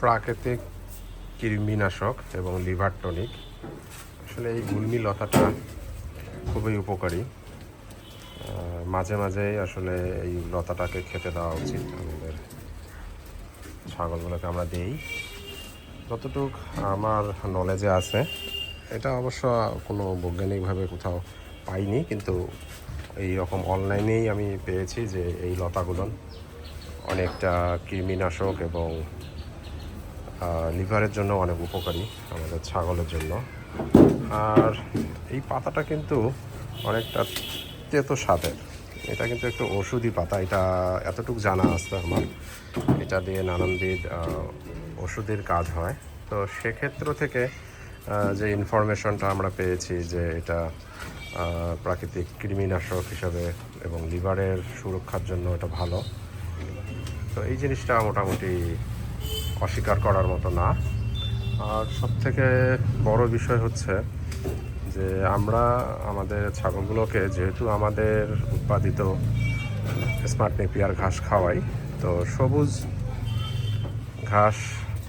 প্রাকৃতিক কৃমিনাশক এবং লিভার টনিক। আসলে এই গুল্মি লতাটা খুবই উপকারী। মাঝে মাঝেই আসলে এই লতাটাকে খেতে দেওয়া উচিত। আমাদের ছাগলগুলোকে আমরা দিই যতটুক আমার নলেজে আছে। এটা অবশ্য কোনো বৈজ্ঞানিকভাবে কোথাও পাইনি, কিন্তু এই রকম অনলাইনেই আমি পেয়েছি যে এই লতাগুলো অনেকটা কৃমিনাশক এবং লিভারের জন্য অনেক উপকারী আমাদের ছাগলের জন্য। আর এই পাতাটা কিন্তু অনেকটা তেতো স্বাদের। এটা কিন্তু একটু ওষুধি পাতা, এটা এতটুকু জানা আছে আমার। এটা দিয়ে নানানবিধ ওষুধের কাজ হয়। তো সেক্ষেত্র থেকে যে ইনফরমেশনটা আমরা পেয়েছি যে এটা প্রাকৃতিক কৃমিনাশক হিসাবে এবং লিভারের সুরক্ষার জন্য এটা ভালো। তো এই জিনিসটা মোটামুটি অস্বীকার করার মতো না। আর সবথেকে বড় বিষয় হচ্ছে যে আমরা আমাদের ছাগলগুলোকে যেহেতু আমাদের উৎপাদিত স্মার্ট নেপিয়ার ঘাস খাওয়াই, তো সবুজ ঘাস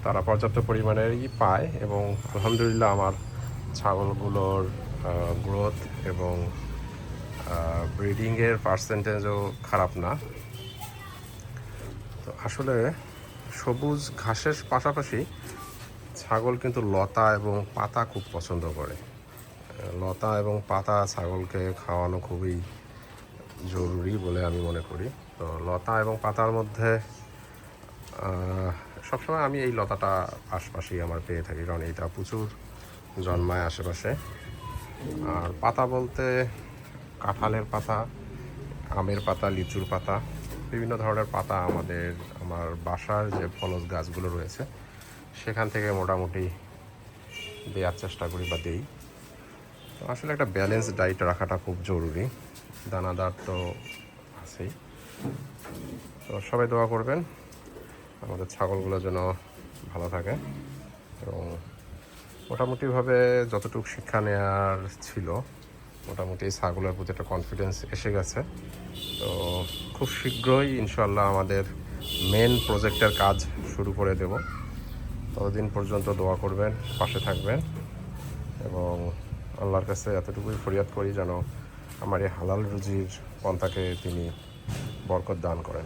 তারা পর্যাপ্ত পরিমাণেরই পায় এবং আলহামদুলিল্লাহ আমার ছাগলগুলোর গ্রোথ এবং ব্রিডিংয়ের পার্সেন্টেজও খারাপ না। তো আসলে সবুজ ঘাসের পাশাপাশি ছাগল কিন্তু লতা এবং পাতা খুব পছন্দ করে। লতা এবং পাতা ছাগলকে খাওয়ানো খুবই জরুরি বলে আমি মনে করি। তো লতা এবং পাতার মধ্যে সবসময় আমি এই লতাটা আশপাশেই আমার পেয়ে থাকি, কারণ এটা প্রচুর জন্মায় আশেপাশে। আর পাতা বলতে কাঁঠালের পাতা, আমের পাতা, লিচুর পাতা, বিভিন্ন ধরনের পাতা আমার বাসার যে ফলজ গাছগুলো রয়েছে সেখান থেকে মোটামুটি দেওয়ার চেষ্টা করি বা দেই। তো আসলে একটা ব্যালেন্স ডায়েট রাখাটা খুব জরুরি। দানাদার তো আছেই। তো সবাই দোয়া করবেন আমাদের ছাগলগুলো যেন ভালো থাকে। এবং মোটামুটিভাবে যতটুকু শিক্ষা নেওয়ার ছিল মোটামুটি ছাগলের প্রতি একটা কনফিডেন্স এসে গেছে। তো খুব শীঘ্রই ইনশাল্লাহ আমাদের মেন প্রজেক্টের কাজ শুরু করে দেব। ততদিন পর্যন্ত দোয়া করবেন, পাশে থাকবেন এবং আল্লাহর কাছে এতটুকুই ফরিয়াদ করি যেন আমার এই হালাল রুজির পন্থাকে তিনি বরকত দান করেন।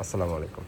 আসসালামু আলাইকুম।